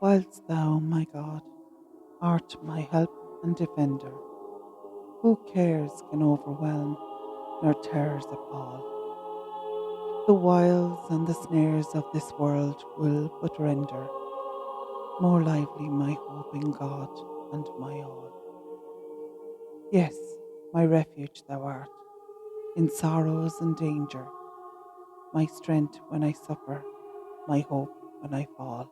Whilst thou, my God, art my help and defender, who cares can overwhelm, nor terrors appall. The wiles and the snares of this world will but render more lively my hope in God and my all. Yes, my refuge thou art, in sorrows and danger, my strength when I suffer, my hope when I fall,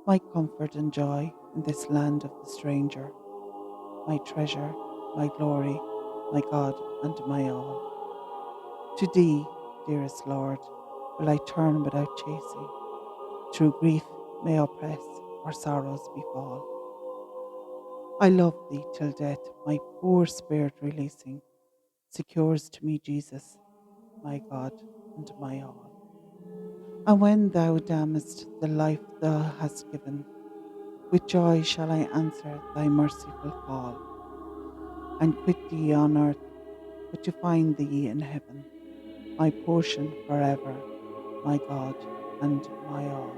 my comfort and joy in this land of the stranger, my treasure, my glory, my God and my all. To thee, dearest Lord, will I turn without chasing, through grief may oppress or sorrows befall. I love thee till death, my poor spirit releasing, secures to me Jesus, my God and my all. And when thou damnest the life thou hast given, with joy shall I answer thy merciful call, and quit thee on earth, but to find thee in heaven, my portion forever, my God and my all.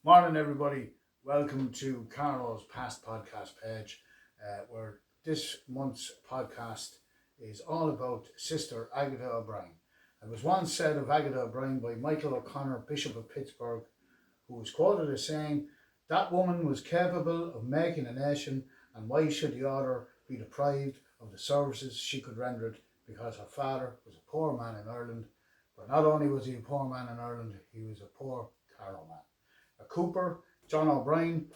Morning, everybody. Welcome to Carlo's Past Podcast page, where this month's podcast is all about Sister Agatha O'Brien. It was once said of Agatha O'Brien by Michael O'Connor, Bishop of Pittsburgh, who was quoted as saying, "That woman was capable of making a nation, and why should the order be deprived of the services she could render it because her father was a poor man in Ireland, but not only was he a poor man in Ireland, he was a poor Carlow man." A cooper, John O'Brien,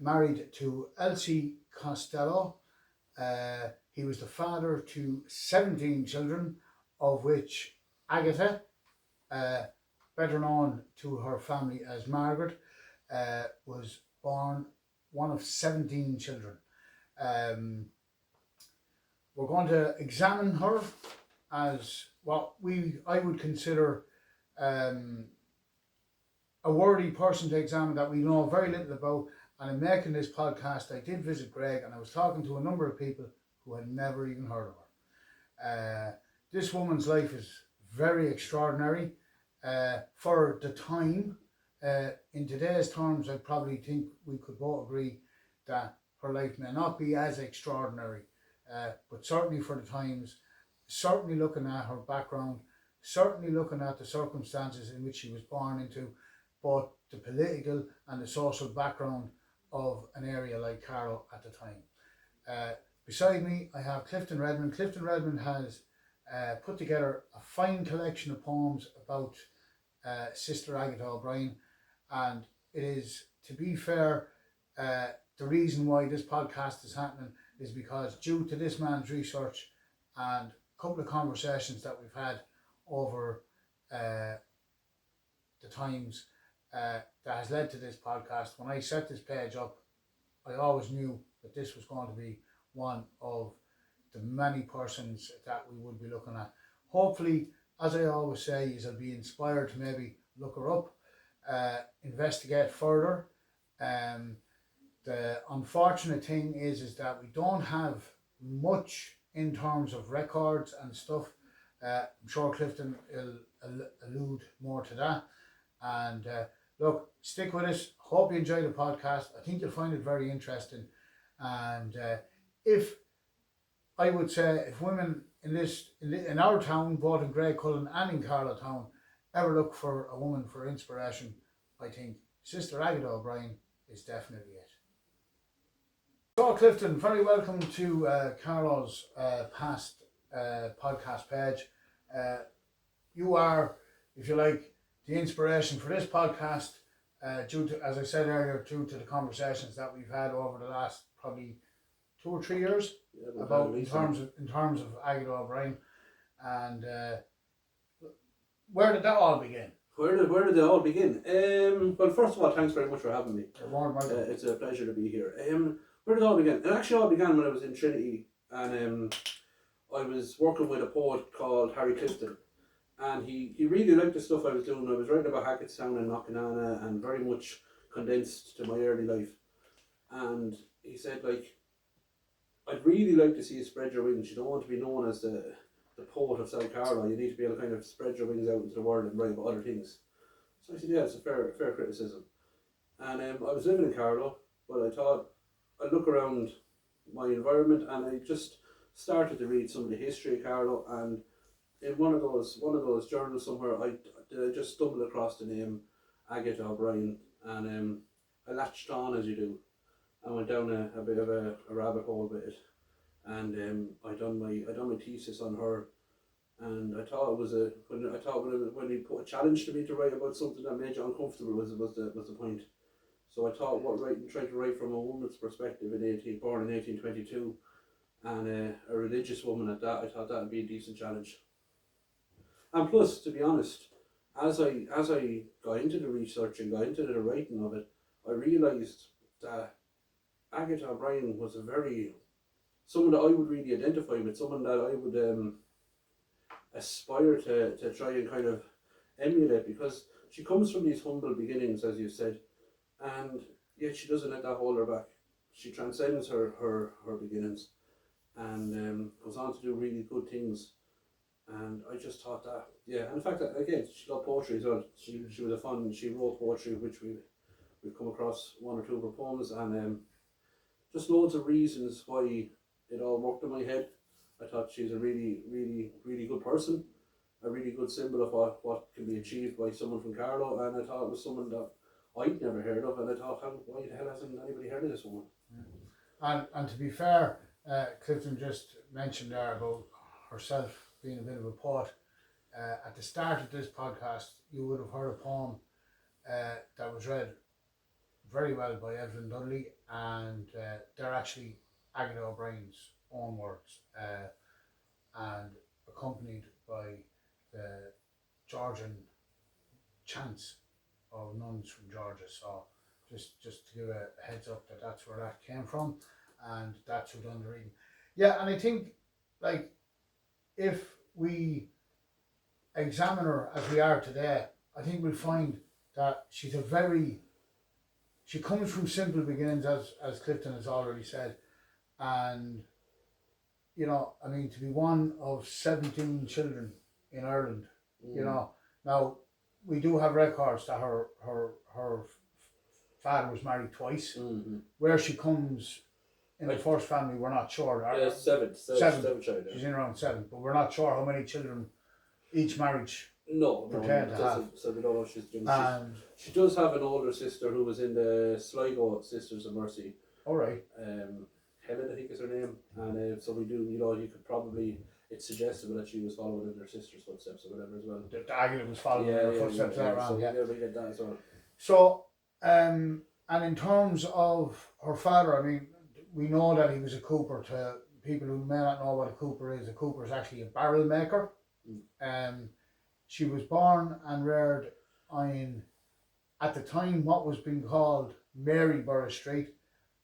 married to Elsie Costello. He was the father to 17 children, of which Agatha, uh, better known to her family as Margaret, was born one of 17 children. Um, we're going to examine her as what I would consider um, a worthy person to examine that we know very little about. And in making this podcast, I did visit Greg and I was talking to a number of people who had never even heard of her. This woman's life is very extraordinary for the time. In today's terms, I probably think we could both agree that her life may not be as extraordinary, but certainly for the times, certainly looking at her background, certainly looking at the circumstances in which she was born into, both the political and the social background of an area like Carlow at the time. Beside me, I have Clifton Redmond. Clifton Redmond has put together a fine collection of poems about Sister Agatha O'Brien, and it is, to be fair, the reason why this podcast is happening is because, due to this man's research and a couple of conversations that we've had over the times, that has led to this podcast. When I set this page up, I always knew that this was going to be one of the many persons that we would be looking at. Hopefully, as I always say, you'll be inspired to maybe look her up, investigate further. The unfortunate thing is that we don't have much in terms of records and stuff. I'm sure Clifton will allude more to that. And look, stick with us. Hope you enjoy the podcast. I think you'll find it very interesting. And if I would say, if women in our town, both in Greycullen and in Carlow town, ever look for a woman for inspiration, I think Sister Agatha O'Brien is definitely it. So Clifton, very welcome to Carlow's Past podcast page. You are, if you like, the inspiration for this podcast, due to, as I said earlier, due to the conversations that we've had over the last probably 2 or 3 years, about in terms of Agatha O'Brien. And where did that all begin? Where did it all begin? Well, first of all, thanks very much for having me. It's a pleasure to be here. Where did it all begin? It actually all began when I was in Trinity, and I was working with a poet called Harry Clifton, and he really liked the stuff I was doing. I was writing about Hackettstown and Knockinana, and very much condensed to my early life. And he said, like, I'd really like to see you spread your wings. You don't want to be known as the the poet of South Carolina. You need to be able to kind of spread your wings out into the world and write about other things. So I said, yeah, it's a fair criticism. And I was living in Carlow, but I thought I'd look around my environment, and I just started to read some of the history of Carlow. And in one of those journals somewhere, I just stumbled across the name Agatha O'Brien, and I latched on, as you do. I went down a bit of a rabbit hole with it, and I done my thesis on her. And I thought it was when he put a challenge to me to write about something that made you uncomfortable was the point. So I thought trying to write from a woman's perspective born in 1822, and a religious woman at that, I thought that would be a decent challenge. And plus, to be honest, as I got into the research and got into the writing of it, I realised that Agatha O'Brien was someone that I would really identify with, someone that I would aspire to try and kind of emulate, because she comes from these humble beginnings, as you said, and yet she doesn't let that hold her back. She transcends her beginnings, and goes on to do really good things. And I just thought that, yeah, and the fact that, again, she loved poetry as well. She was she wrote poetry, which we've come across one or two of her poems, and just loads of reasons why it all worked in my head. I thought she's a really, really, really good person, a really good symbol of what can be achieved by someone from Carlow, and I thought it was someone that I'd never heard of, and I thought, why the hell hasn't anybody heard of this woman? And to be fair, Clifton just mentioned there about herself being a bit of a poet. At the start of this podcast, you would have heard a poem that was read very well by Evelyn Dudley, and they're actually Agatha O'Brien's own words, and accompanied by the Georgian chants of nuns from Georgia. So just to give a heads up that that's where that came from, and that's who done the reading. Yeah, and I think, like, if we examine her as we are today, I think we'll find that she comes from simple beginnings, as Clifton has already said, and you know, I mean, to be one of 17 children in Ireland, you know, now we do have records that her father was married twice. Where she comes in the first family, we're not sure. Seven child. She's in around 7, but we're not sure how many children each marriage pretend to have. So we don't know if she's doing. She does have an older sister who was in the Sligo Sisters of Mercy. All right. Helen, I think is her name, and so we do. You know, you could probably. It's suggestible that she was following in her sister's footsteps or whatever as well. The Agatha was following in her footsteps around. So we get that as well. So, and in terms of her father, I mean, we know that he was a cooper. To people who may not know what a cooper is actually a barrel maker. She was born and reared in, at the time, what was being called Maryborough Street,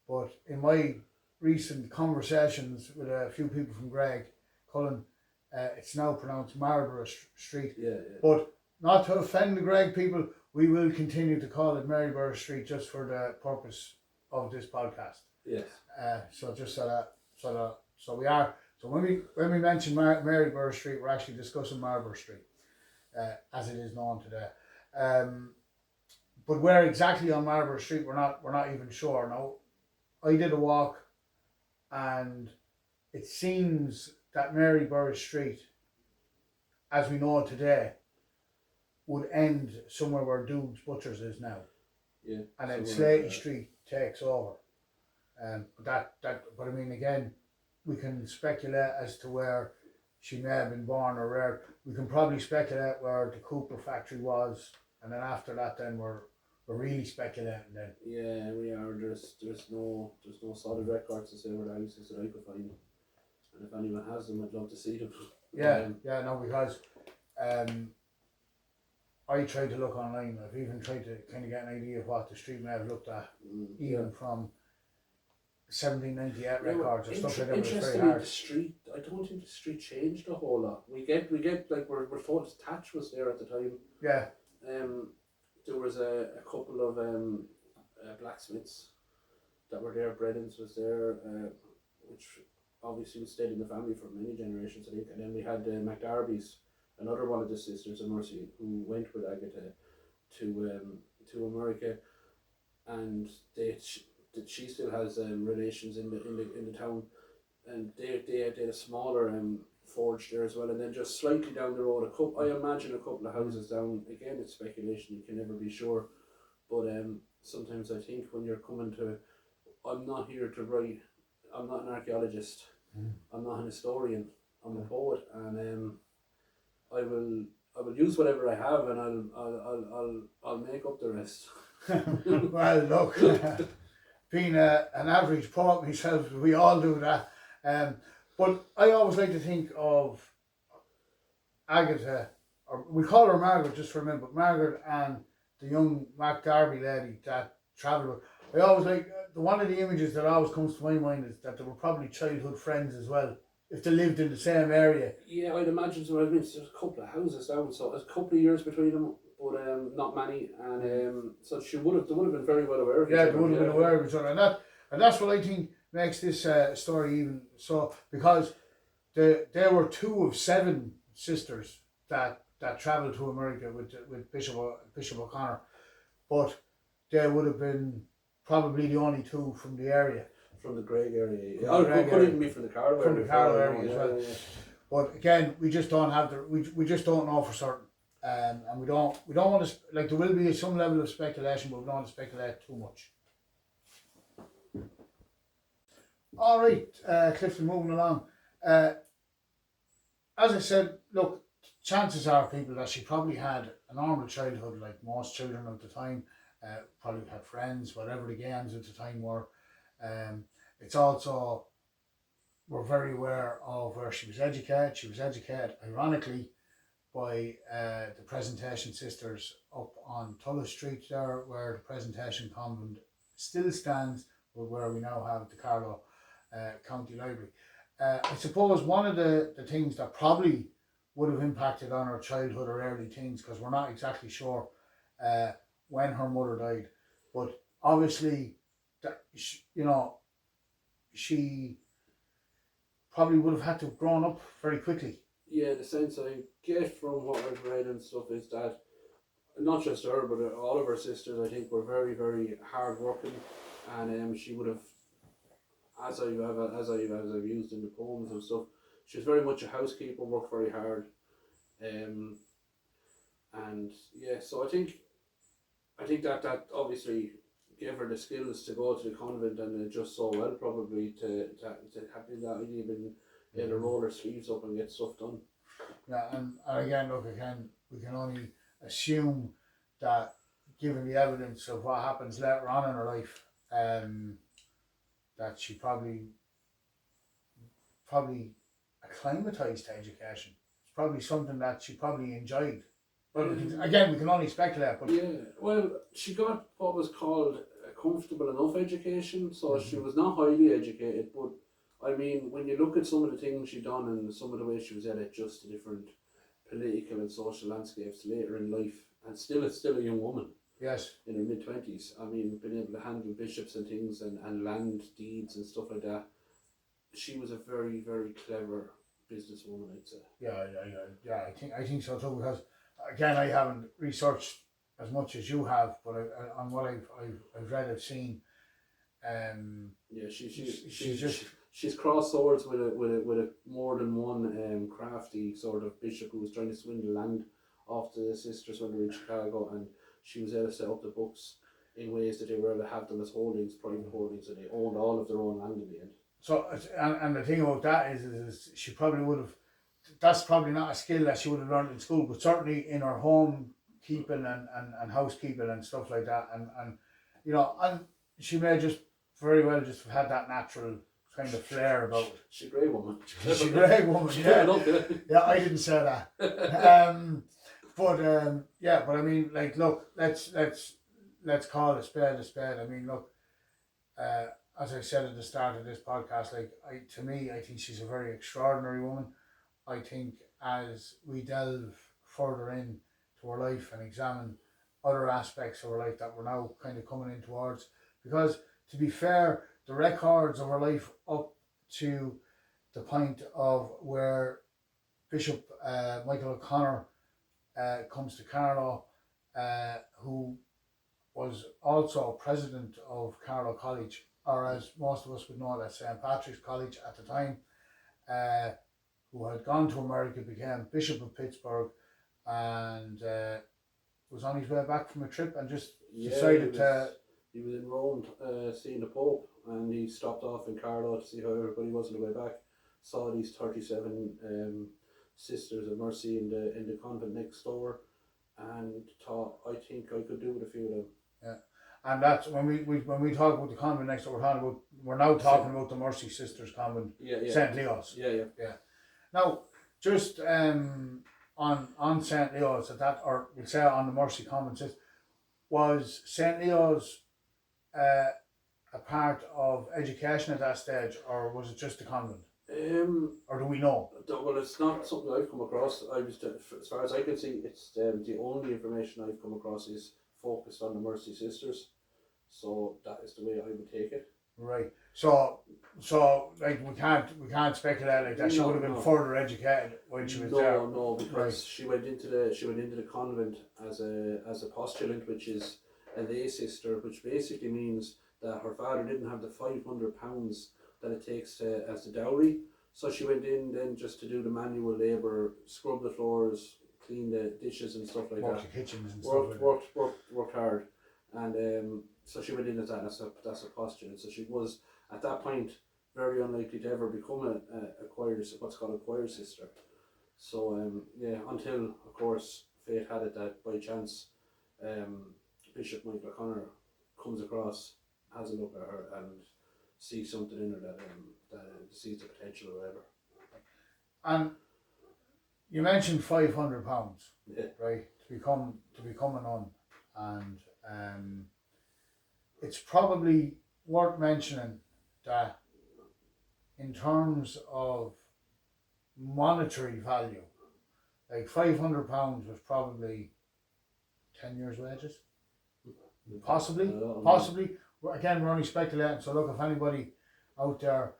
but in my recent conversations with a few people from Greg, Cullen, it's now pronounced Maryborough Street. Yeah. But not to offend the Greg people, we will continue to call it Maryborough Street just for the purpose of this podcast. Yes. So just so we are. So when we mention Maryborough Street, we're actually discussing Maryborough Street, as it is known today. But where exactly on Maryborough Street, we're not even sure. Now, I did a walk, and it seems that Maryborough Street, as we know it today, would end somewhere where Doug's Butchers is now. Yeah. And then Slatey Street takes over. But I mean, again, we can speculate as to where she may have been born or reared. We can probably speculate where the Cooper factory was, and then after that, then we're really speculating then. Yeah, we are. There's no solid records to say where the houses that I could find, and if anyone has them, I'd love to see them. Because I tried to look online. I've even tried to kind of get an idea of what the street may have looked at, even from 1798 records or stuff like that. Interestingly, the street, I don't think the street changed a whole lot. We get like we're told Thatch was there at the time. Yeah. There was a couple of blacksmiths that were there. Brennan's was there, which obviously was stayed in the family for many generations, I think. And then we had the McDarby's, another one of the sisters of Mercy, who went with Agatha to America, and she still has relations in the town, and they had a smaller forge there as well, and then just slightly down the road, I imagine a couple of houses down. Again, it's speculation; you can never be sure. But sometimes I think when you're coming to, I'm not here to write. I'm not an archaeologist. I'm not an historian. I'm a poet, and I will use whatever I have, and I'll make up the rest. Well, look, being an average poet myself, we all do that. But I always like to think of Agatha, or we call her Margaret just for a minute, but Margaret and the young Mac Darby lady that travelled. I always like one of the images that always comes to my mind is that they were probably childhood friends as well, if they lived in the same area. Yeah, I'd imagine so. I mean, there's a couple of houses down, so there's a couple of years between them, but not many. And so they would have been very well aware of each Yeah, other. they would have been aware of each other, and that's what I think makes this story even so, because there were 2 of 7 sisters that travelled to America with Bishop O'Connor, but they would have been probably the only 2 from the area. From the Greg area. From Oh, the Greg could area. even be from the Carlow area. From the Carlow area as Yeah, well. yeah, yeah. But again, we just don't have we just don't know for certain, and we don't want to like, there will be some level of speculation, but we don't want to speculate too much. All right, Clifton, moving along. As I said, look, chances are, people, that she probably had a normal childhood like most children of the time. Probably had friends, whatever the games at the time were. It's also, we're very aware of where she was educated. She was educated, ironically, by the Presentation Sisters up on Tulloch Street there, where the Presentation Convent still stands, but where we now have the Carlow County Library. I suppose one of the things that probably would have impacted on her childhood or early teens, because we're not exactly sure when her mother died, but obviously that she probably would have had to have grown up very quickly. Yeah, the sense I get from what I've read and stuff is that not just her, but all of her sisters, I think, were very, very hard working, and she would have, as I've used in the poems and stuff, she was very much a housekeeper, worked very hard, and yeah, so I think that obviously gave her the skills to go to the convent, and just so well probably to have that idea, been able to roll her sleeves up and get stuff done. Yeah, and again, look, we can only assume that, given the evidence of what happens later on in her life, that she probably acclimatized to education. It's probably something that she probably enjoyed. Well, again, we can only speculate, but yeah, well, she got what was called a comfortable enough education, so she was not highly educated, but I mean, when you look at some of the things she done and some of the ways she was at it, just the different political and social landscapes later in life, and still a young woman. yes, In her mid-20s, I mean, being able to handle bishops and things, and land deeds and stuff like that. She was a very, very clever businesswoman, I'd say. yeah, I think so too, because again, I haven't researched as much as you have, but on what I've read, I've seen, yeah, she's she's crossed swords with a more than one crafty sort of bishop who was trying to swindle land off the sisters when they were in Chicago, and she was able to set up the books in ways that they were able to have them as holdings, private holdings, and they owned all of their own land in the end. So, and the thing about that is she probably would have, that's probably not a skill that she would have learned in school, but certainly in her home keeping and housekeeping and stuff like that, and and she may just very well just have had that natural kind of flair about it. She's a great woman. She's a great woman, yeah. Yeah, I didn't say that. But I mean, like, look, let's call a spade a spade. I mean, look, as I said at the start of this podcast, like, I think she's a very extraordinary woman. I think as we delve further in to her life and examine other aspects of her life that we're now kind of coming in towards, because to be fair, the records of her life up to the point of where Bishop Michael O'Connor comes to Carlow, who was also president of Carlow College, or as most of us would know it as St. Patrick's College at the time, who had gone to America, became Bishop of Pittsburgh, and was on his way back from a trip and just decided to. He was in Rome seeing the Pope, and he stopped off in Carlow to see how everybody was on the way back. Saw these 37 Sisters of Mercy in the convent next door, and thought, I think I could do with a few of them. Yeah, and that's when we talk about the convent next door. We're now talking about the Mercy Sisters Convent, St. Leo's. Yeah. Now, just on St. Leo's at that, or we'll say on the Mercy Convent, was St. Leo's a part of education at that stage, or was it just the convent? Or do we know? Well, it's not something I've come across. As far as I can see, it's the only information I've come across is focused on the Mercy Sisters. So that is the way I would take it. Right. So like we can't speculate like that. She would have been further educated when she was there. No, because she went into the convent as a postulant, which is a lay sister, which basically means that her father didn't have the £500 that it takes as the dowry. So she went in then just to do the manual labour, scrub the floors, clean the dishes and stuff like that. Worked the kitchens and stuff like that. Worked hard, and so she went in as that. That's a postulant. So she was at that point very unlikely to ever become a choir, what's called a choir sister. So until of course fate had it that by chance Bishop Michael O'Connor comes across, has a look at her and sees something in her that sees the potential or whatever. And you mentioned £500, Yeah. right, to become a nun, and it's probably worth mentioning that in terms of monetary value, like £500 was probably 10 years' wages, possibly. Again, we're only speculating. So look, if anybody out there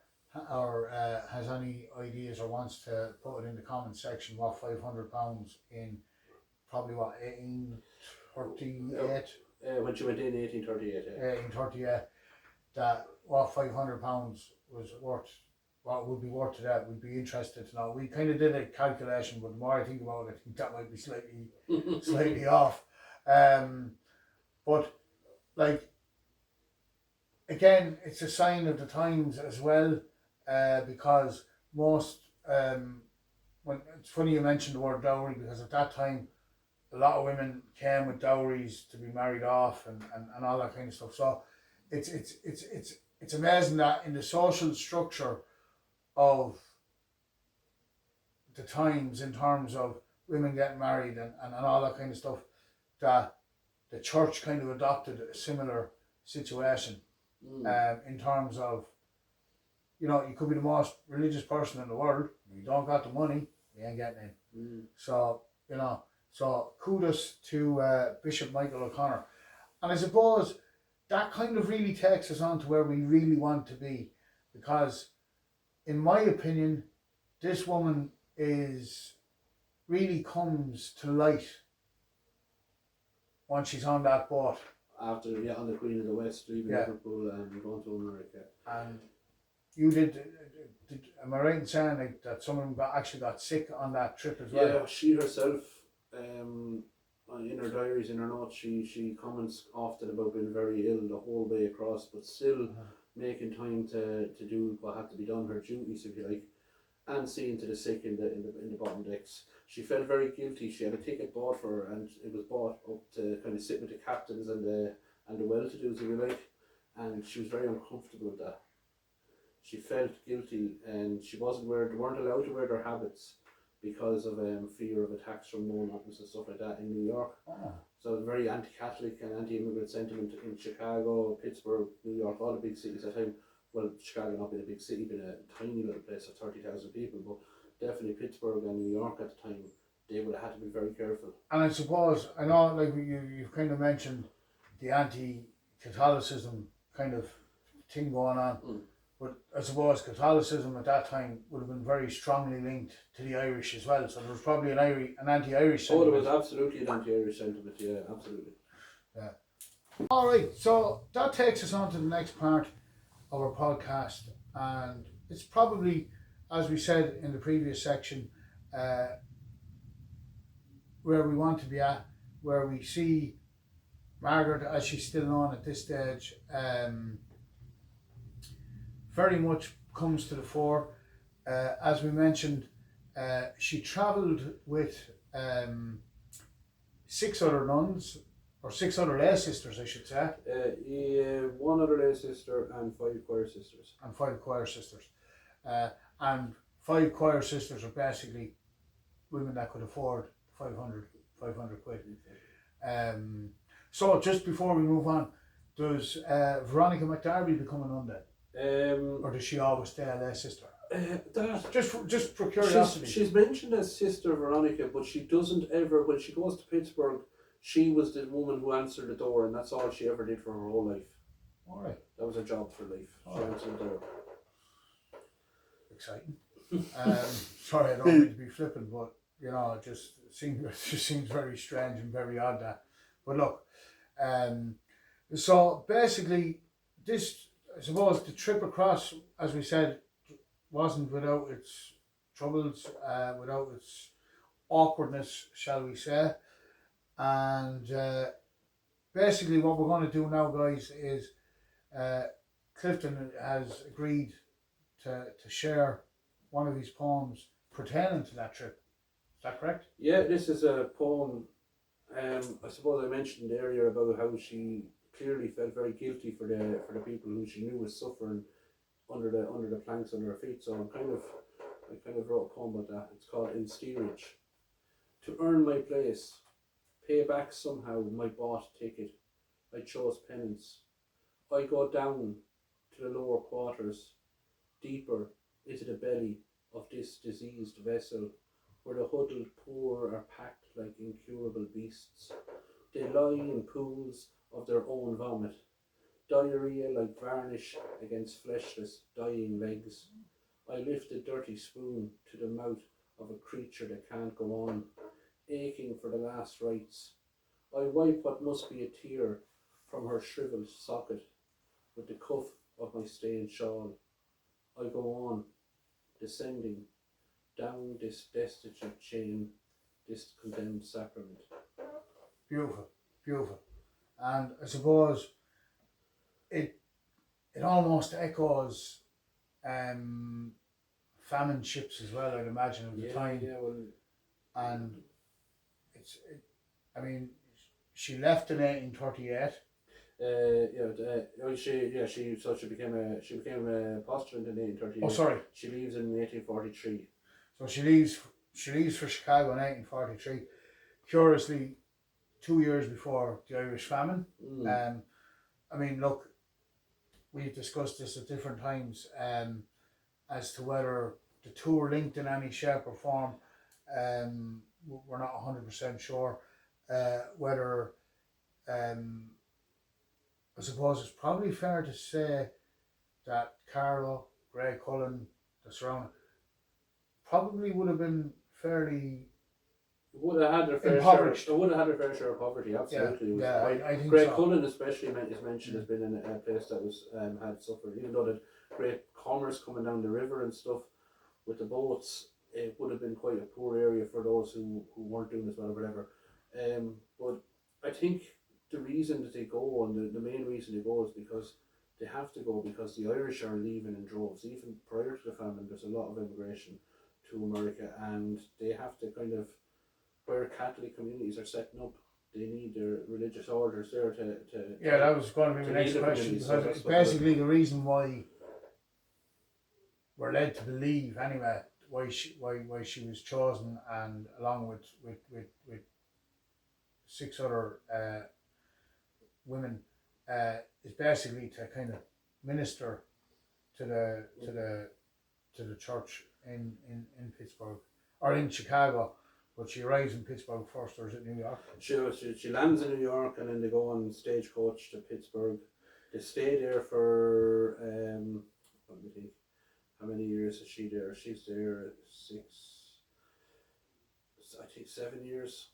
or has any ideas or wants to put it in the comment section, what £500 in probably what 1838. When she went in 1838. 1838. That what £500 was worth, what would be worth today, we'd be interested to know. We kind of did a calculation, but the more I think about it, I think that might be slightly off. But like, again, it's a sign of the times as well, because most when it's funny you mentioned the word dowry, because at that time a lot of women came with dowries to be married off and all that kind of stuff. So it's amazing that in the social structure of the times, in terms of women getting married and all that kind of stuff, that the church kind of adopted a similar situation. In terms of, you could be the most religious person in the world, if you don't got the money, you ain't getting in. So kudos to Bishop Michael O'Connor. And I suppose that kind of really takes us on to where we really want to be, because in my opinion, this woman really comes to light once she's on that boat. After on the Queen of the West, leaving Liverpool and going to America. And you did am I right in saying like that some of them actually got sick on that trip as well? Yeah, she herself, in her diaries, in her notes, she comments often about being very ill the whole way across, but still making time to do what had to be done, her duties, if you like, and seeing to the sick in the bottom decks. She felt very guilty. She had a ticket bought for her, and it was bought up to kind of sit with the captains and the well-to-dos, if you like, and she was very uncomfortable with that. She felt guilty, and they weren't allowed to wear their habits because of fear of attacks from know-nothings and stuff like that in New York. So it was very anti-Catholic and anti-immigrant sentiment in Chicago, Pittsburgh, New York, all the big cities at the time. Well, Chicago not being a big city, being a tiny little place of 30,000 people, but definitely Pittsburgh and New York at the time, they would have had to be very careful. And I suppose, I know like you've kind of mentioned the anti-Catholicism kind of thing going on, But I suppose Catholicism at that time would have been very strongly linked to the Irish as well. So there was probably an anti-Irish Oh, sentiment. there was absolutely an anti-Irish sentiment. Yeah, absolutely. Yeah. All right. So that takes us on to the next part of our podcast, and it's probably, as we said in the previous section, where we want to be at, where we see Margaret, as she's still known at this stage, very much comes to the fore. As we mentioned, she travelled with 6 other nuns, or 6 other lay sisters, I should say. Yeah, 1 other lay sister and 5 choir sisters. And 5 choir sisters. And 5 choir sisters are basically women that could afford 500 quid. So just before we move on, does Veronica McDarby become a nun then? Or does she always stay a lay sister? That Just for curiosity. she's mentioned as Sister Veronica, but she doesn't ever, when she goes to Pittsburgh, she was the woman who answered the door, and that's all she ever did for her whole life. All right. That was her job for life. She answered the door. Exciting. Sorry, I don't mean to be flippant, but you know, it just seems very strange and very odd that. But look, so basically, this, I suppose, the trip across, as we said, wasn't without its troubles, without its awkwardness, shall we say. And basically what we're going to do now, guys, is Clifton has agreed to share one of his poems pertaining to that trip. Is that correct? Yeah, this is a poem. I suppose I mentioned earlier about how she clearly felt very guilty for the people who she knew was suffering under the planks under her feet. So I kind of wrote a poem about that. It's called In Steerage. To earn my place, pay back somehow my bought ticket, I chose penance. I go down to the lower quarters, deeper into the belly of this diseased vessel, where the huddled poor are packed like incurable beasts. They lie in pools of their own vomit, diarrhea like varnish against fleshless, dying legs. I lift a dirty spoon to the mouth of a creature that can't go on, aching for the last rites. I wipe what must be a tear from her shrivelled socket with the cuff of my stained shawl. I go on, descending down this destitute chain, this condemned sacrament. Beautiful, beautiful. And I suppose it almost echoes famine ships as well, I'd imagine, at the time. Yeah, well, and I mean, she left in 1838. She became a postulant in 1838. Oh, sorry. She leaves in 1843. So she leaves for Chicago in 1843. Curiously, 2 years before the Irish famine. I mean, look, we've discussed this at different times as to whether the two are linked in any shape or form. We're not 100% sure whether. I suppose it's probably fair to say that Carlow, Grey Cullen, the surrounding, probably would have been fairly would have had their fair impoverished. share. Would have had their fair share of poverty. Absolutely. I think Grey so. Cullen, especially, is mentioned as being in a place that was had suffered. Even though the great commerce coming down the river and stuff with the boats, it would have been quite a poor area for those who weren't doing as well or whatever. But I think the reason that they go, and the main reason they go, is because they have to go, because the Irish are leaving in droves. Even prior to the famine, there's a lot of immigration to America, and they have to kind of, where Catholic communities are setting up, they need their religious orders there to Yeah, that was going to be my next question, because basically the reason why we're led to believe anyway why she was chosen, and along with 6 other women, is basically to kind of minister to the church in Pittsburgh, or in Chicago. But she arrives in Pittsburgh first, or is it New York? She lands in New York, and then they go on stagecoach to Pittsburgh. They stay there for let me think, how many years is she there? She's there 7 years.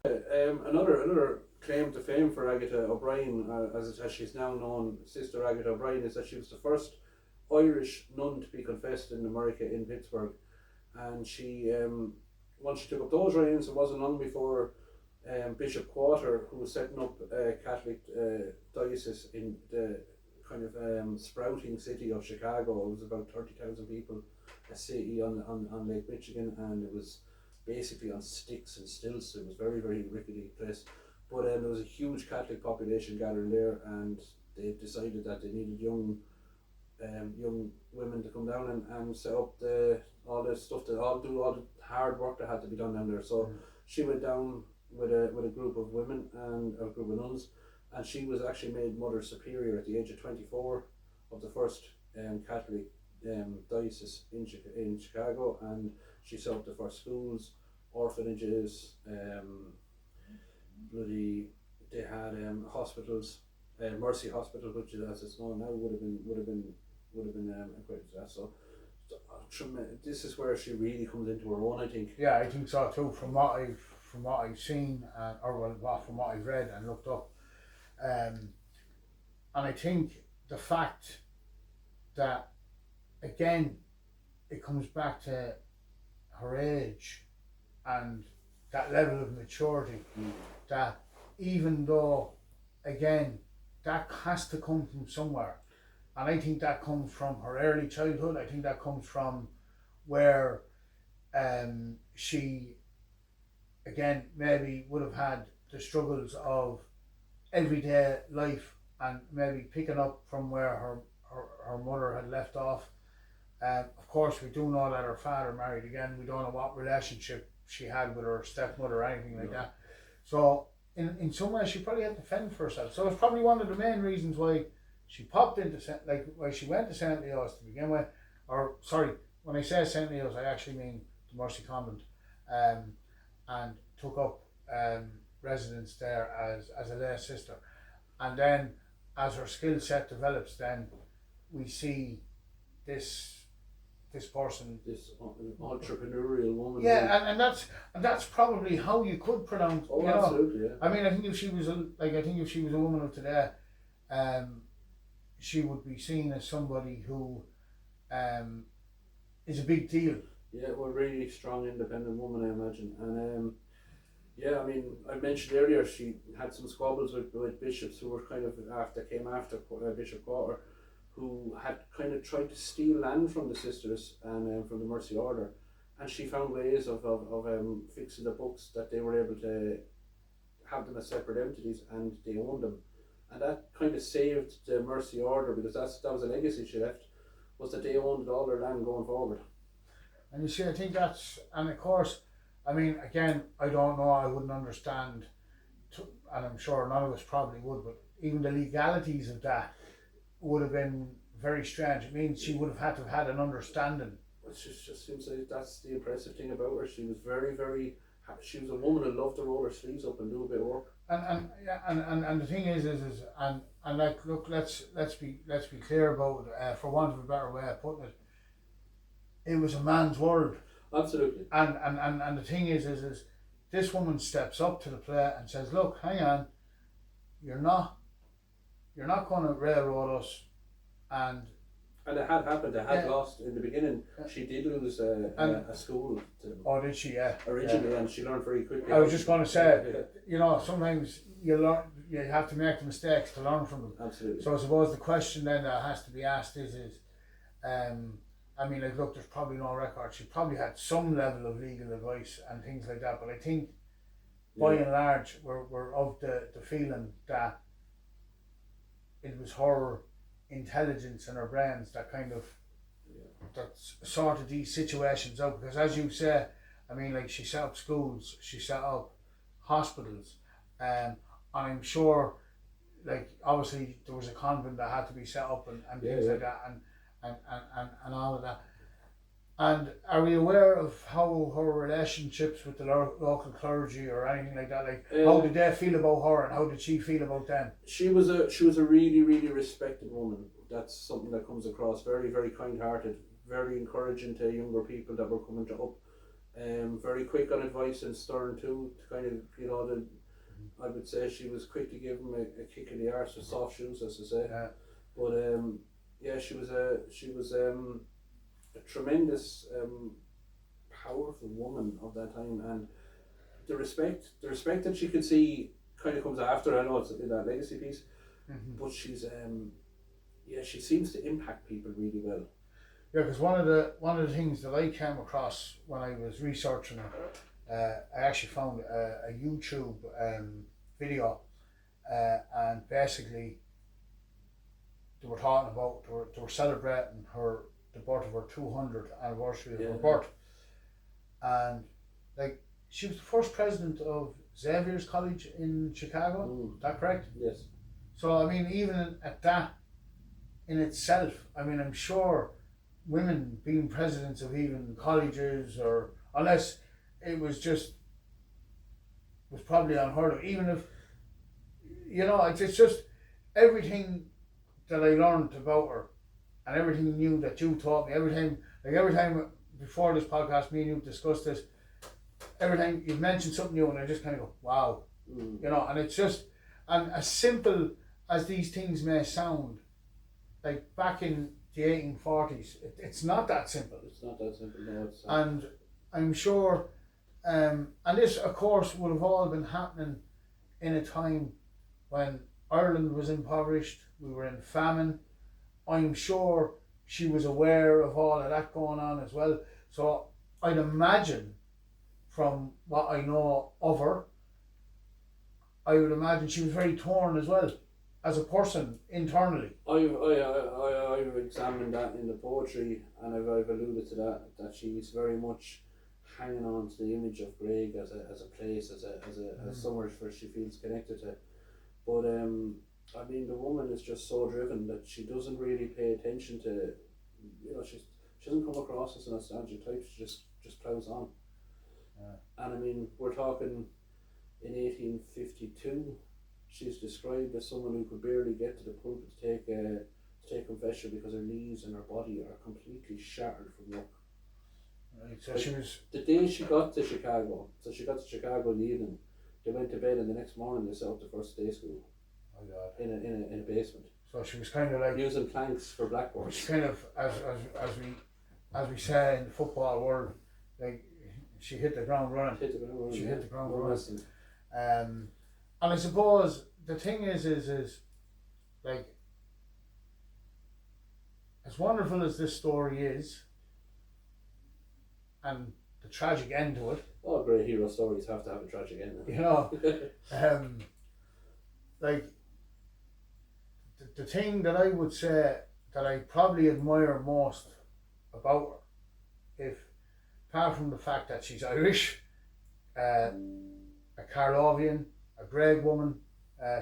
Another claim to fame for Agatha O'Brien, as she's now known, Sister Agatha O'Brien, is that she was the first Irish nun to be confessed in America, in Pittsburgh, and she once she took up those reins, it wasn't long before Bishop Quarter, who was setting up a Catholic diocese in the kind of sprouting city of Chicago. It was about 30,000 people, a city on Lake Michigan, and it was basically on sticks and stilts. It was very, very rickety place. But there was a huge Catholic population gathering there, and they decided that they needed young women to come down and set up all the stuff, do all the hard work that had to be done down there. So she went down with a group of women and a group of nuns, and she was actually made Mother Superior at the age of 24 of the first Catholic diocese in Chicago, and she set up the first schools, orphanages, they had hospitals, Mercy Hospital, which as it's known now would have been quite a disaster. So this is where she really comes into her own, I think. Yeah, I think so too. From what I've seen, from what I've read and looked up, and I think the fact that, again, it comes back to her age and that level of maturity, that even though, again, that has to come from somewhere, and I think that comes from her early childhood. I think that comes from where she, again, maybe would have had the struggles of everyday life, and maybe picking up from where her mother had left off. Of course, we do know that her father married again. We don't know what relationship she had with her stepmother or anything like that. So in some ways, she probably had to fend for herself. So it's probably one of the main reasons why she popped into why she went to St. Leo's to begin with. Or sorry, when I say St. Leo's, I actually mean the Mercy Convent, and took up residence there as a lay sister. And then as her skill set develops, then we see this person, this entrepreneurial woman. Yeah, and that's probably how you could pronounce. Oh, absolutely. Yeah. I mean, I think if she was a woman of today, she would be seen as somebody who is a big deal. Yeah, well, really strong, independent woman, I imagine. And yeah, I mean, I mentioned earlier she had some squabbles with bishops who were kind of came after Bishop Quarter, who had kind of tried to steal land from the sisters and from the Mercy Order, and she found ways of fixing the books that they were able to have them as separate entities, and they owned them, and that kind of saved the Mercy Order, because that was a legacy she left, was that they owned all their land going forward. And you see, I think that's, and of course, I mean, again, I don't know, I wouldn't understand, and I'm sure none of us probably would, but even the legalities of that would have been very strange. It means she would have had to have had an understanding. It just seems like that's the impressive thing about her. She was very, very. She was a woman who loved to roll her sleeves up and do a bit of work. And the thing is like, look, let's be clear about it, for want of a better way of putting it. It was a man's world. Absolutely. And the thing is this woman steps up to the plate and says, look, hang on, you're not going to railroad us. And it had happened. They had lost in the beginning. She did lose a school. Oh, did she? Yeah. Originally, and she learned very quickly. I was just going to say, sometimes you learn. You have to make the mistakes to learn from them. Absolutely. So I suppose the question then that has to be asked is, I mean, like, look, there's probably no record. She probably had some level of legal advice and things like that, but I think, by and large, we're of the feeling that it was her intelligence and her brains that kind of that sorted these situations out, because as you say, I mean, like, she set up schools, she set up hospitals, and I'm sure, like, obviously there was a convent that had to be set up and things like that, and all of that. And are we aware of how her relationships with the local clergy or anything like that? Like, how did they feel about her, and how did she feel about them? She was a really, really respected woman. that's something that comes across very, very kind-hearted, very encouraging to younger people that were coming to up. Very quick on advice and stern too. To kind of, I would say she was quick to give him a kick in the arse with soft shoes, as I say. Yeah. But she was a tremendous, powerful woman of that time, and the respect that she could see kind of comes after. I know it's in that legacy piece, but she's she seems to impact people really well. Yeah, because one of the things that I came across when I was researching her, I actually found a YouTube video, and basically they were talking about they were celebrating the birth of her 200th anniversary of her birth, and like she was the first president of Xavier's College in Chicago. Is that correct? Yes. So I mean, even at that in itself, I mean, I'm sure women being presidents of even colleges, or unless it was probably unheard of. Even if it's just everything that I learned about her, and everything new that you taught me. Every time before this podcast, me and you discussed this. Every time you mentioned something new, and I just kind of go, wow, and it's just, and as simple as these things may sound, like back in the 1840s, it's not that simple. It's not that simple, no. And I'm sure, and this of course would have all been happening in a time when Ireland was impoverished, we were in famine. I'm sure she was aware of all of that going on as well. So I'd imagine, from what I know of her, I would imagine she was very torn as well, as a person internally. I've examined that in the poetry, and I've alluded to that she's very much hanging on to the image of Greg as a place, as somewhere where she feels connected to. But I mean, the woman is just so driven that she doesn't really pay attention to, she doesn't come across as a nostalgic type. She just plows on. And I mean, we're talking in 1852. She's described as someone who could barely get to the pulpit to take confession because her knees and her body are completely shattered from work. Right, so she was. The day she got to Chicago, in the evening, they went to bed, and the next morning they set up the first day school. Oh God. In a basement. So she was kind of like using planks for blackboards. She kind of, as we say in the football world, like she hit the ground running. Hit the ground running. And I suppose the thing is like, as wonderful as this story is, and the tragic end to it. All great hero stories have to have a tragic end. Like the thing that I would say that I probably admire most about her, apart from the fact that she's Irish, a Carlovian, a Greg woman,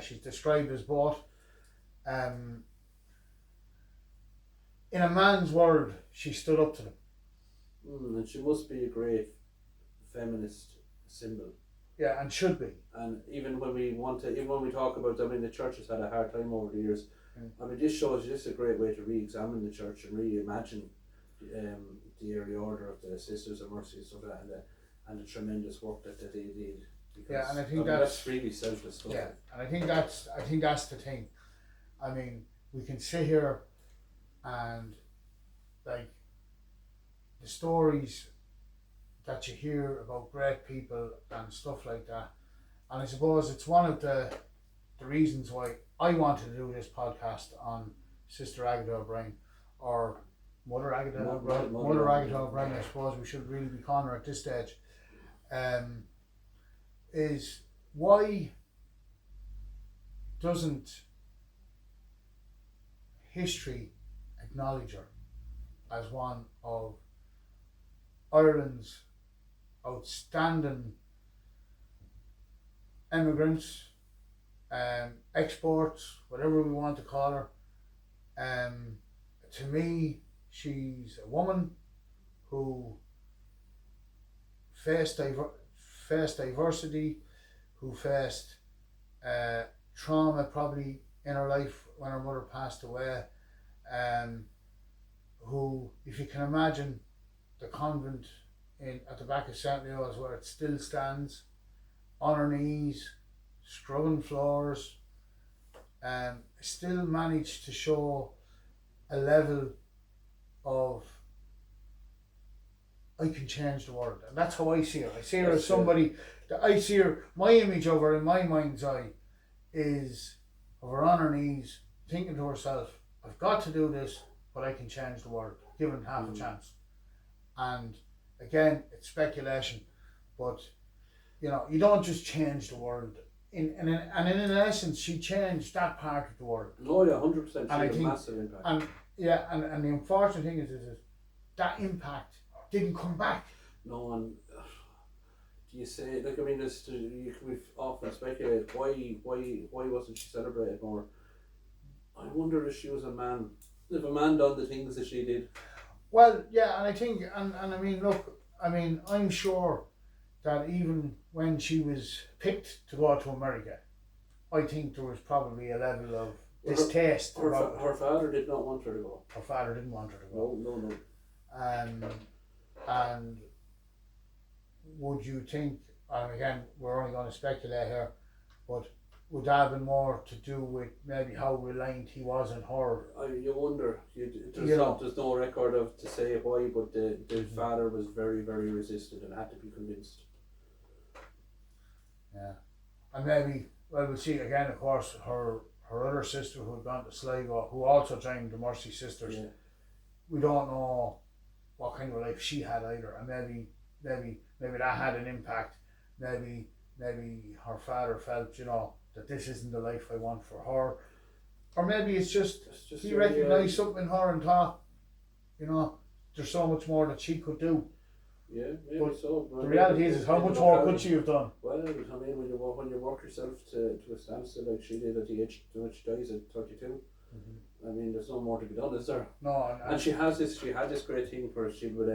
she's described as both. In a man's world, she stood up to them. And she must be a great feminist symbol. Yeah, and should be. And even when we talk about, I mean, the church has had a hard time over the years. I mean, this shows you, this is a great way to re-examine the church and reimagine the early order of the Sisters of Mercy and stuff like that, and the tremendous work that they did. Yeah, and I think that's really selfless stuff. Yeah, and I think that's the thing. I mean, we can sit here and like the stories that you hear about great people and stuff like that, and I suppose it's one of the reasons why I wanted to do this podcast on Sister Agatha O'Brien, or Mother Agatha O'Brien. Mother Agatha O'Brien, I suppose we should really be calling her at this stage. Is why doesn't history acknowledge her as one of Ireland's outstanding immigrants, exports, whatever we want to call her. To me, she's a woman who faced diversity, who faced trauma probably in her life when her mother passed away, who, if you can imagine the convent at the back of St. Leo's where it still stands, on her knees, scrubbing floors, still managed to show a level of I can change the world, and that's how I see her. I see her as somebody that I see her. My image of her in my mind's eye is of her on her knees, thinking to herself, "I've got to do this, but I can change the world, given half a chance." And again, it's speculation, but you don't just change the world. In essence, she changed that part of the world. Oh yeah, 100%. She And I had a think, massive impact. and the unfortunate thing is that impact didn't come back. No one. Do you say, like, I mean, we've often speculated why wasn't she celebrated more? I wonder if she was a man, if a man done the things that she did. Well, yeah, and I think, and I mean, look, I mean, I'm sure that even when she was picked to go to America, I think there was probably a level of distaste about it. Her father did not want her to go. Her father didn't want her to go. No. And would you think, and again, we're only going to speculate here, but would that have been more to do with maybe how reliant he was on her? You wonder. There's no record of to say why, but the father was very, very resistant and had to be convinced. Yeah. And maybe, well, we'll see again, of course, her other sister who had gone to Sligo, who also joined the Mercy Sisters. Yeah. We don't know what kind of life she had either, and maybe that had an impact. Maybe her father felt, that this isn't the life I want for her, or maybe it's just he recognised something in her and thought, there's so much more that she could do. Yeah, maybe but so. The reality is how much more could she have done? Well, I mean, when you work yourself to a standstill like she did at the age to which she dies at 32, I mean, there's no more to be done, is there? No, and she had this great thing where she would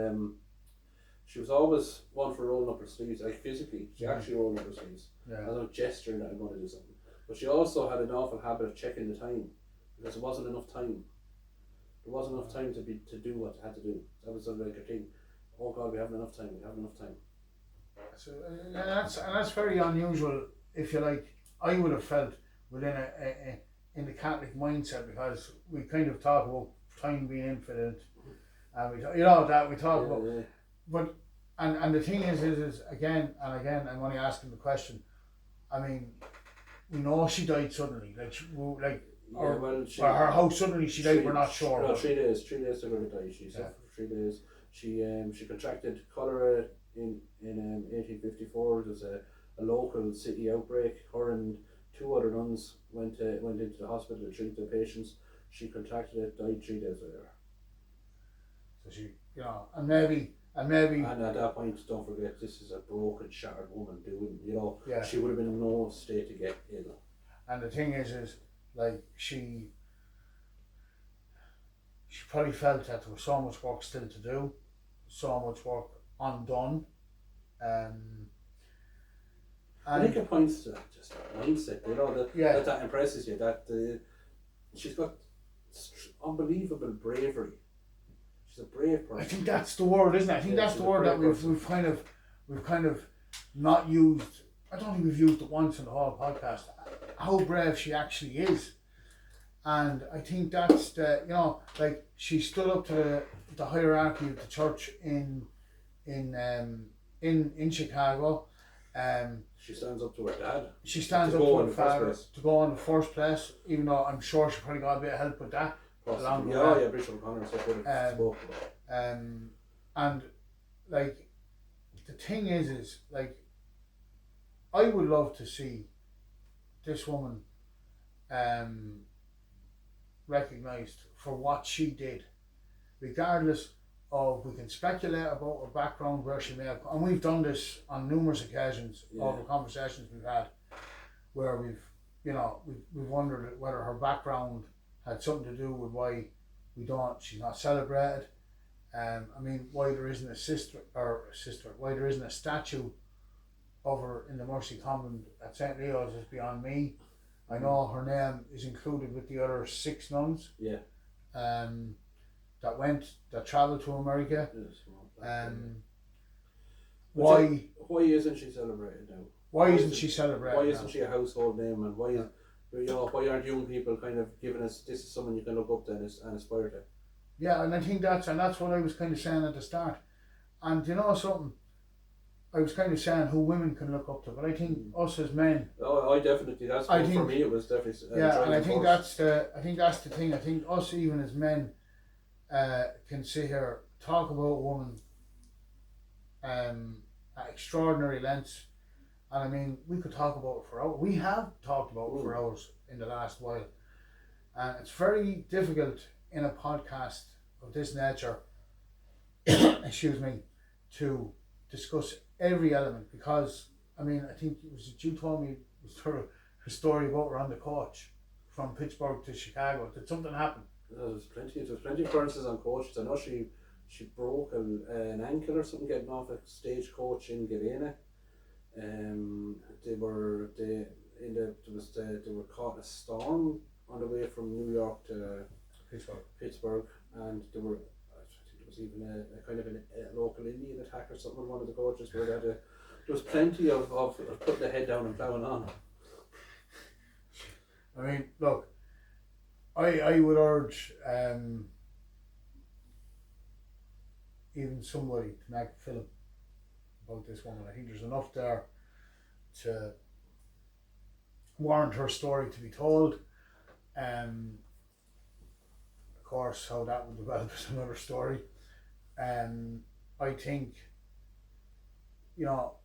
she was always one for rolling up her sleeves, like physically. She actually rolled up her sleeves. Yeah. As a gesture that I'm going to do something. But she also had an awful habit of checking the time because there wasn't enough time. There wasn't enough time to do what they had to do. That was sort of like a thing. Oh God, we haven't enough time. We haven't enough time. So that's very unusual. If you like, I would have felt within in the Catholic mindset, because we kind of talk about time being infinite, and we talk about. Yeah. But and the thing is again and again, I'm only asking the question. I mean, we know she died suddenly, or how suddenly she died. We're not sure. No, 3 days. 3 days to her to die. She suffered for 3 days. She contracted cholera in 1854. It was a local city outbreak. Her and 2 other nuns went into the hospital to treat the patients. She contracted it, died 3 days later. So she, and maybe. And at that point, don't forget, this is a broken, shattered woman doing, Yeah. She would have been in no state to get ill. And the thing is like she probably felt that there was so much work still to do, so much work undone. I think it points to just mindset, that impresses you, that she's got unbelievable bravery. She's a brave person. I think that's the word, isn't it? I think that's the word that we've kind of not used. I don't think we've used it once in the whole podcast. How brave she actually is, and I think that's the like she stood up to the hierarchy of the church in Chicago. She stands up to her dad. She stands up to her father to go in the first place, even though I'm sure she probably got a bit of help with that. Bishop O'Connor spoke about. And like the thing is like I would love to see this woman recognised for what she did, regardless of, we can speculate about her background, where she may have, and we've done this on numerous occasions over conversations we've had, where we've wondered whether her background had something to do with why she's not celebrated. I mean, why there isn't why there isn't a statue of her in the Mercy Convent at St. Leo's is beyond me. I know her name is included with the other 6 nuns. Yeah. that travelled to America. Yes, well, Why why isn't she celebrated now? why isn't she celebrated Why now? isn't she a household name? And why, why aren't young people kind of giving us this is someone you can look up to and aspire to? Yeah, and I think that's what I was kind of saying at the start. And you know something, I was kind of saying who women can look up to, but I think us as men. Oh, I definitely. That's I for think, me. It was definitely. Yeah, and I think force. that's the thing. I think us even as men, can sit here talk about a woman, at extraordinary lengths, and I mean we could talk about it for hours. We have talked about it for hours in the last while, and it's very difficult in a podcast of this nature, excuse me, to discuss every element because I mean I think it was you told me her story about her on the coach from Pittsburgh to Chicago. Did something happen? There was plenty of occurrences on coaches. I know she broke an ankle or something getting off a stagecoach in Galena. They were they were caught in a storm on the way from New York to Pittsburgh, and they were. I think there was even a kind of a local Indian attack or something on one of the coaches where there was plenty of putting the head down and ploughing on. I mean, look, I would urge even somebody to make a film about this woman. I think there's enough there to warrant her story to be told. Of course, how that will develop is another story. I think, you know,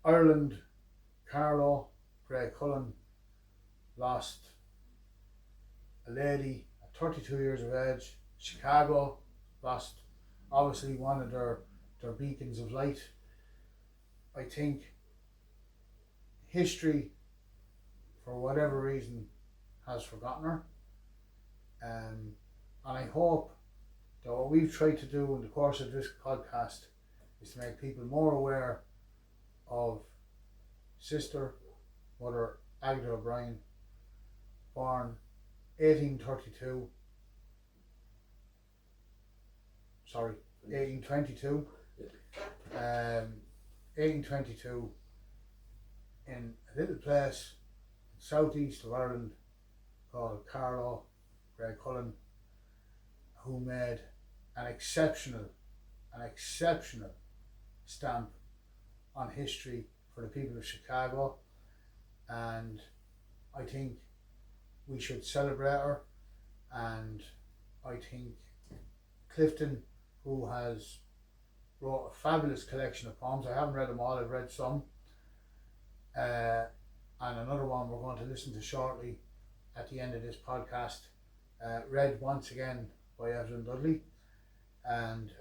Ireland, Carlow, Greg Cullen lost a lady at 32 years of age. Chicago lost obviously one of their beacons of light. I think history, for whatever reason, has forgotten her. And I hope that what we've tried to do in the course of this podcast is to make people more aware of Sister Mother Agatha O'Brien, born 1832, sorry, 1822, 1822 in a little place southeast of Ireland called Carlow. Greg Cullen, who made an exceptional stamp on history for the people of Chicago, and I think we should celebrate her. And I think Clifton, who has wrote a fabulous collection of poems, I haven't read them all, I've read some, and another one we're going to listen to shortly at the end of this podcast, read once again by Evelyn Dudley, and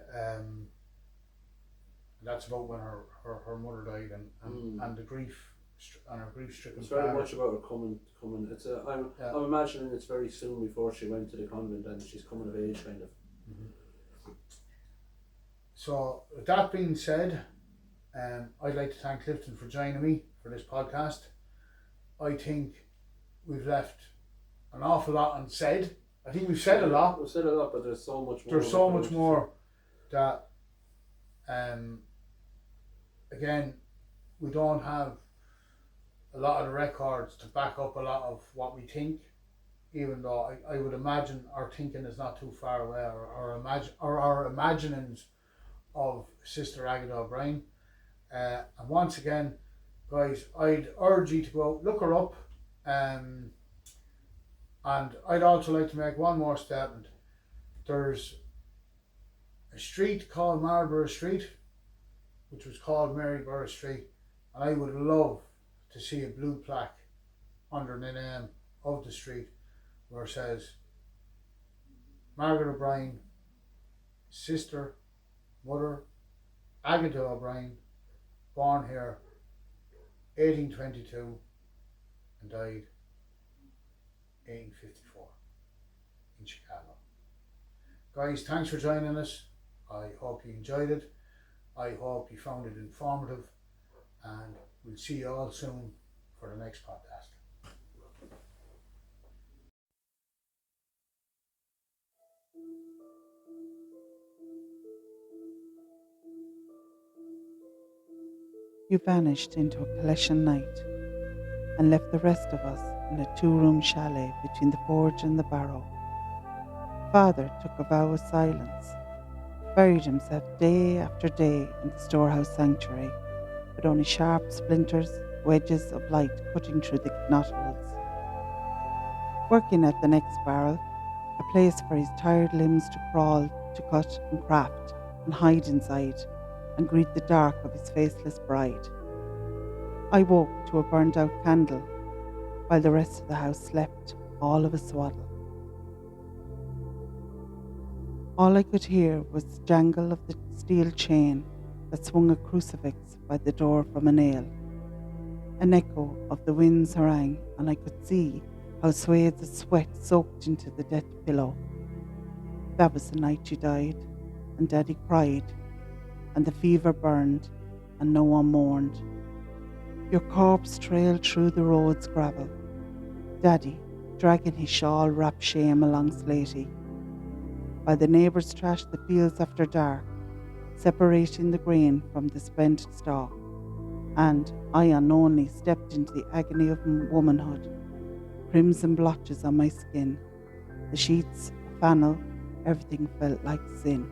that's about when her mother died and the grief and her grief stricken. It's very much about her coming. It's I'm imagining it's very soon before she went to the convent and she's coming of age, kind of. Mm-hmm. So with that being said, I'd like to thank Clifton for joining me for this podcast. I think we've left an awful lot unsaid. I think we've said a lot. We've said a lot, but there's so much more. There's so much more that, again, we don't have a lot of the records to back up a lot of what we think, even though I would imagine our thinking is not too far away, or our imaginings of Sister Agatha O'Brien. And once again, guys, I'd urge you to go look her up. And I'd also like to make one more statement. There's a street called Marlborough Street, which was called Maryborough Street, and I would love to see a blue plaque under the name of the street where it says Margaret O'Brien, Sister Mother Agatha O'Brien, born here 1822 and died 1854 in Chicago. Guys, thanks for joining us. I hope you enjoyed it. I hope you found it informative, and we'll see you all soon for the next podcast. You vanished into a collision night and left the rest of us in a two-room chalet between the forge and the barrow. Father took a vow of silence, buried himself day after day in the storehouse sanctuary, with only sharp splinters, wedges of light cutting through the knotholes. Working at the next barrel, a place for his tired limbs to crawl, to cut and craft and hide inside, and greet the dark of his faceless bride. I woke to a burned out candle, while the rest of the house slept, all of a swaddle. All I could hear was the jangle of the steel chain that swung a crucifix by the door from a nail. An echo of the wind's harangue, and I could see how swathes of sweat soaked into the death pillow. That was the night you died, and Daddy cried, and the fever burned, and no one mourned. Your corpse trailed through the road's gravel, Daddy dragging his shawl-wrapped shame along Slatey, while the neighbours trashed the fields after dark, separating the grain from the spent stalk, and I unknowingly stepped into the agony of womanhood, crimson blotches on my skin, the sheets, a flannel, everything felt like sin.